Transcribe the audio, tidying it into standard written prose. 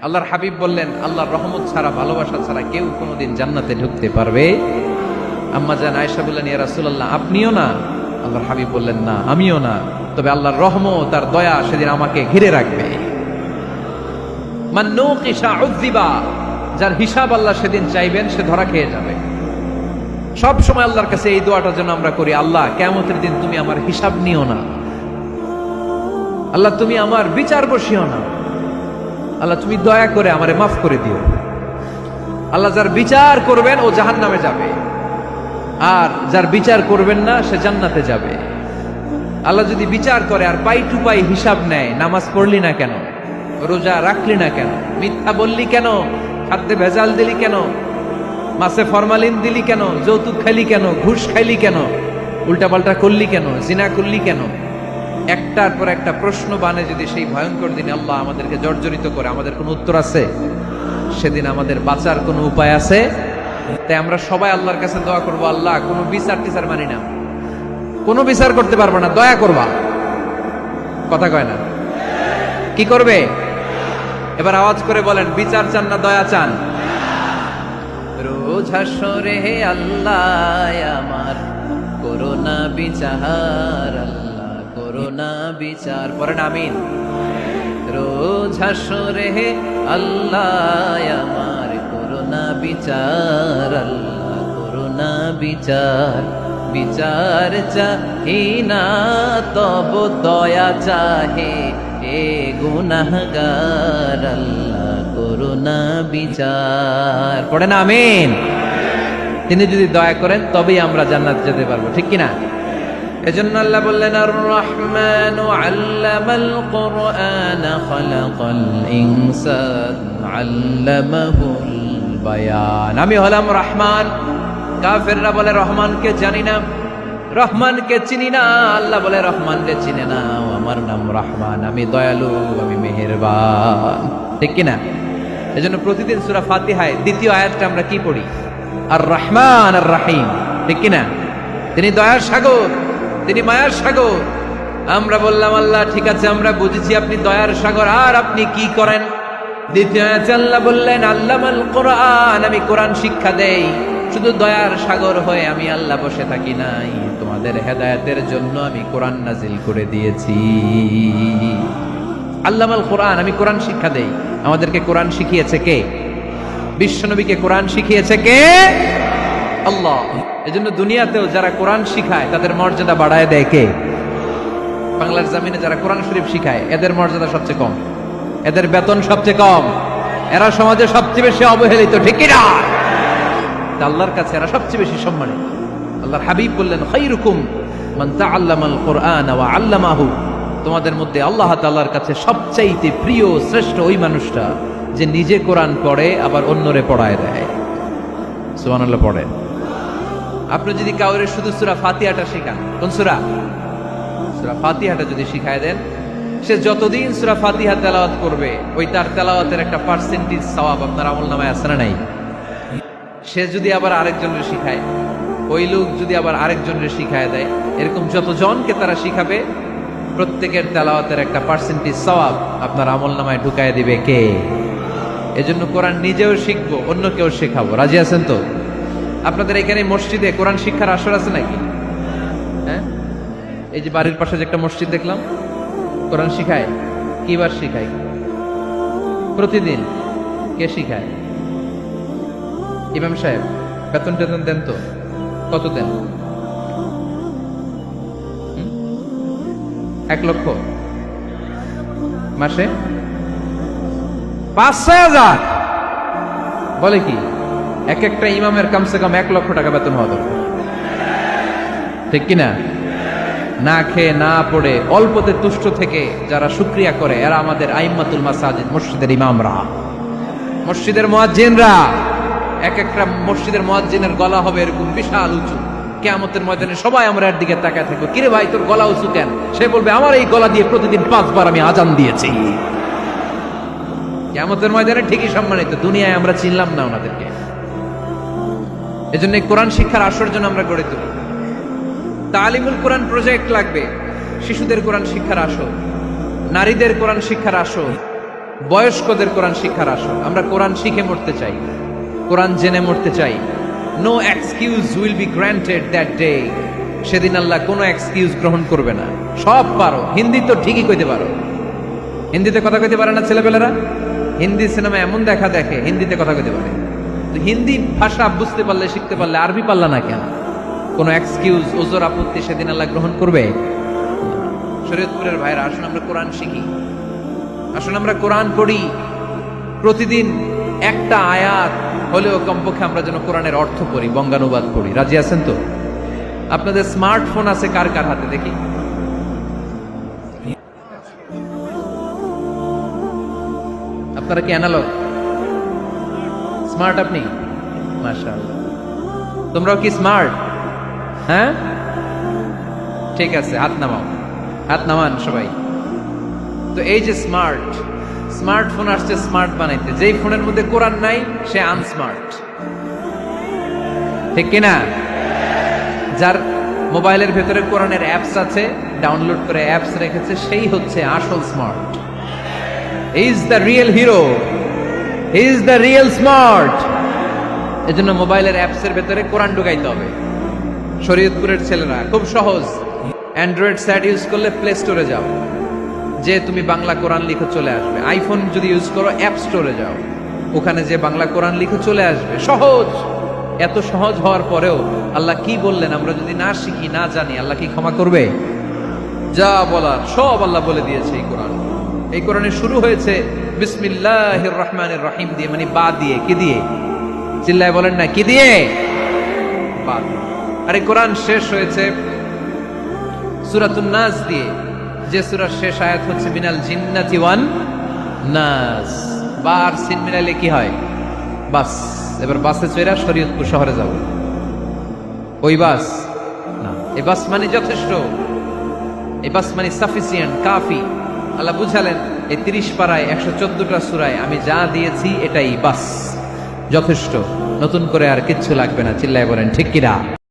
আল্লাহর হাবিব বললেন, আল্লাহর রহমত ছাড়া, ভালোবাসা ছাড়া কেউ কোনোদিন জান্নাতে ঢুকতে পারবে? আম্মা জান আয়েশা বললেন, ইয়া রাসূলুল্লাহ, আপনিও না? আল্লাহর হাবিব বললেন, না, আমিও না, তবে আল্লাহর রহমত, তার দয়া সেদিন আমাকে ঘিরে রাখবে। মান নুকিশা উযিবা, যার হিসাব আল্লাহ সেদিন চাইবেন, সে ধরা খেয়ে যাবে। সব সময় আল্লাহর কাছে এই দোয়াটার জন্য আমরা করি, আল্লাহ কিয়ামতের দিন তুমি আমার হিসাব নিও না, আল্লাহ তুমি আমার বিচার বসিও না, আল্লাহ তুমি দয়া করে আমারে মাফ করে দিও। আল্লাহ যার বিচার করবেন ও জাহান্নামে যাবে, আর যার বিচার করবেন না সে জান্নাতে যাবে। আল্লাহ যদি বিচার করে আর পাই টু পাই হিসাব নেয়, নামাজ পড়লি না কেন, রোজা রাখলি না কেন, মিথ্যা বললি কেন, খাদ্যে ভেজাল দিলি কেন, মাছে ফরমালিন দিলি কেন, যৌতুক খাইলি কেন, ঘুষ খাইলি কেন, উল্টাপাল্টা করলি কেন, জিনা করলি কেন, একটার পর একটা প্রশ্ন বানে যদি সেই ভয়ঙ্কর দিনে আল্লাহ আমাদেরকে জর্জরিত করে, আমাদের কোনো উত্তর আছে? সেদিন আমাদের বাঁচার কোনো উপায় আছে? তাই আমরা সবাই আল্লাহর কাছে দোয়া করবো, আল্লাহ কোনো বিচার টিচার মানি না, কোনো বিচার করতে পারবো না, দয়া করবা। কথা কয় না? কি করবে? এবার আওয়াজ করে বলেন, বিচার চান না দয়া চান? রোজ হাসরে হে আল্লাহ আমার করোনা বিচার, আল্লাহ করোনা বিচার, পড়েন আমিন। রোজ হাসরে হে আল্লাহ আমার করোনা বিচার, আল্লাহ করোনা বিচার, বিচার চাহি না তব দয়া চাহে এ গুনাহগার, আল্লাহ করোনা বিচার, পড়েন আমিন। তিনি যদি দয়া করেন তবেই আমরা জান্নাত যেতে পারবো, ঠিক কিনা? এজন্য আল্লাহ বললেন, আর রহমানু আল্লামাল কুরআন খালাকাল ইনসান আল্লামাহুল বায়ান। আমি হলাম রহমান। কাফেররা বলে রহমানকে জানি না, রহমানকে চিনি না। আল্লাহ বলে রহমানকে চিনে না, আমার নাম রহমান, আমি দয়ালু, আমি মেহেরবান, ঠিক কিনা? এজন্য প্রতিদিন সূরা ফাতিহায় দ্বিতীয় আয়াতটা আমরা কি পড়ি? আর রহমান আর রাহিম, ঠিক কিনা? তিনি দয়ার সাগর, তিনি মায়ার সাগর। আমরা বললাম, আল্লাহ ঠিক আছে, আমরা বুঝেছি আপনি দয়ার সাগর, আর আপনি কি করেন? দ্বিতীয় আয়াতে আল্লাহ বললেন, আল্লামাল কোরআন, আমি কোরআন শিক্ষা দেই। শুধু দয়ার সাগর হয়ে আমি আল্লাহ বসে থাকি নাই, তোমাদের হেদায়েতের জন্য আমি কোরআন নাজিল করে দিয়েছি। আল্লামাল কোরআন, আমি কোরআন শিক্ষা দেই। আমাদেরকে কোরআন শিখিয়েছে কে? বিশ্বনবীকে কোরআন শিখিয়েছে কে? আল্লাহ। এজন্য দুনিয়াতেও যারা কোরআন শিখায় তাদের মর্যাদা বাড়ায় দেয় কে? বাংলার জমিনে যারা কোরআন শরীফ শিখায় এদের মর্যাদা সবচেয়ে কম, এদের বেতন সবচেয়ে কম, এরা সমাজে সবচেয়ে বেশি অবহেলিত, ঠিক কিনা? আল্লাহর কাছে এরা সবচেয়ে বেশি সম্মানিত। আল্লাহর হাবিব বললেন, খায়রুকুম মান তাআল্লামাল কুরআন ওয়া আল্লামাহু, তোমাদের মধ্যে আল্লাহ তাআলার কাছে সবচাইতে প্রিয় শ্রেষ্ঠ ওই মানুষটা যে নিজে কোরআন পড়ে আবার অন্যরে পড়ায় দেয়। সুবহানাল্লাহ পড়ে। আপনি যদি কাউরে শুধু সূরা ফাতিহাটা শেখান, কোন সূরা? সূরা ফাতিহাটা যদি শিখায় দেন, সে যতদিন সূরা ফাতিহা তেলাওয়াত করবে ওই তার তেলাওয়াতের একটা পার্সেন্টেজ সওয়াব আপনার আমলনামায় আছে না নাই? সে যদি আবার আরেকজনের শিখায়, ওই লোক যদি আবার আরেকজনের শিখায় দেয়, এরকম যতজনকে তারা শিখাবে প্রত্যেকের তেলাওয়াতের একটা পার্সেন্টেজ সওয়াব আপনার আমলনামায় ঢুকায় দিবে কে? এজন্য কোরআন নিজেও শিখবো, অন্যকেও শেখাবো। রাজি আছেন তো? আপনাদের এখানে মসজিদে কোরআন শিক্ষার আসর আছে নাকি? হ্যাঁ, এই যে বাড়ির পাশে যে একটা মসজিদ দেখলাম, কোরআন শিখায়। কিবার শিখায়? প্রতিদিন। কে শিখায়? ইমাম সাহেব। বেতন টেতন দেন তো? কত দেন? 1 লক্ষ মাসে? 5-6 হাজার? বলে কি? এক একটা ইমামের কমসে কম 1 লক্ষ টাকা বেতন হওয়া দরকার, ঠিক কিনা? না খেয়ে না পড়ে অল্পতে তুষ্ট থেকে যারা শুকরিয়া করে এরা আমাদের আইম্মাতুল মাসাজিদ, মসজিদের ইমামরা, মসজিদের মুয়াজ্জিনরা। এক একটা মসজিদের মুয়াজ্জিনের গলা হবে এরকম বিশাল উঁচু। কিয়ামতের ময়দানে সবাই আমরা এর দিকে তাকায় থাকবো, কিরে ভাই তোর গলা উঁচু কেন? সে বলবে, আমার এই গলা দিয়ে প্রতিদিন 5 বার আমি আজান দিয়েছি। কিয়ামতের ময়দানে ঠিকই সম্মানিত, দুনিয়ায় আমরা চিনলাম না ওনাদেরকে। এজন্য কোরআন শিক্ষার আসর জন্য আমরা গড়ে তুলি। তালিমুল কোরআন প্রজেক্ট লাগবে, শিশুদের কোরআন শিক্ষার আসর, নারীদের কোরআন শিক্ষার আসর, বয়স্কদের কোরআন শিক্ষার আসর। আমরা কোরআন শিখে মরতে চাই, কোরআন জেনে মরতে চাই। No excuse will be granted that day. সেদিন আল্লাহ কোনো এক্সকিউজ গ্রহণ করবে না। সব পারো, হিন্দি তো ঠিকই কইতে পারো। হিন্দিতে কথা কইতে পারে না ছেলেপেলেরা? হিন্দি সিনেমা এমন দেখা দেখে হিন্দিতে কথা কইতে পারে। তো হিন্দি ভাষা বুঝতে পারলে, শিখতে পারলে আরবি পারলা না কেন? কোনো এক্সকিউজ, ওজর, আপত্তি সেদিন আল্লাহ গ্রহণ করবে? শরীয়তপুরের ভাইরা, আসুন আমরা কোরআন শিখি, আসুন আমরা কোরআন পড়ি। প্রতিদিন একটা আয়াত হলেও কমপক্ষে আমরা যেন কোরআনের অর্থ পড়ি, বঙ্গানুবাদ পড়ি। রাজি আছেন তো? আপনাদের স্মার্টফোন আছে কার কার হাতে দেখি? আপনারা কি অ্যানালগ? স্মার্ট আপনি? মাশাআল্লাহ। তোমরাও কি স্মার্ট? হ্যাঁ, ঠিক আছে, হাত নামাও, হাত নামান সবাই। তো এই যে স্মার্টফোন আসছে স্মার্ট বানাইতে, যেই ফোনের মধ্যে কোরআন নাই সে আনস্মার্ট, ঠিক কিনা? যার মোবাইলের ভেতরে কোরআনের অ্যাপস আছে, ডাউনলোড করে অ্যাপস রেখেছে, সেই হচ্ছে আসল smart. He is the real hero, he is the real smart. এজন্য মোবাইলের অ্যাপসের ভেতরে কোরআন ঢুকাইতে হবে। শরীয়তপুরের ছেলেরা খুব সহজ, অ্যান্ড্রয়েড সেট ইউজ করলে প্লে স্টোরে যাও, যে তুমি বাংলা কোরআন লিখে চলে আসবে। আইফোন যদি ইউজ করো অ্যাপ স্টোরে যাও, ওখানে যে বাংলা কোরআন লিখে চলে আসবে। সহজ। এত সহজ হওয়ার পরেও আল্লাহ কি বললেন আমরা যদি না শিখি, না জানি, আল্লাহ কি ক্ষমা করবে? যা বলার সব আল্লাহ বলে দিয়েছে এই কোরআন। এই কোরআনে শুরু হয়েছে বিসমিল্লাহির রহমানির রহিম দিয়ে, মানে বা দিয়ে। কি দিয়ে? চিল্লায় বলেন না, কি দিয়ে? বা। আর এই কোরআন শেষ হয়েছে সূরাতুন নাস দিয়ে, যে সূরার শেষ আয়াত হচ্ছে মিনাল জিন্নাতি ওয়ান নাস। বার সিন মিলাইলে কি হয়? বাস। এবার বাসে চড়া শরীয়তপুর শহরে যাব। ওই বাস না, এই বাস মানে যথেষ্ট, এই বাস মানে সাফিসিয়েন্ট, কাফি। আল্লাহ বুঝালেন এই 30 পারায় 114টা সূরায় আমি যা দিয়েছি এটাই বাস, যথেষ্ট। নতুন করে আর কিচ্ছু লাগবে না। চিল্লায় বলেন ঠিক কিনা?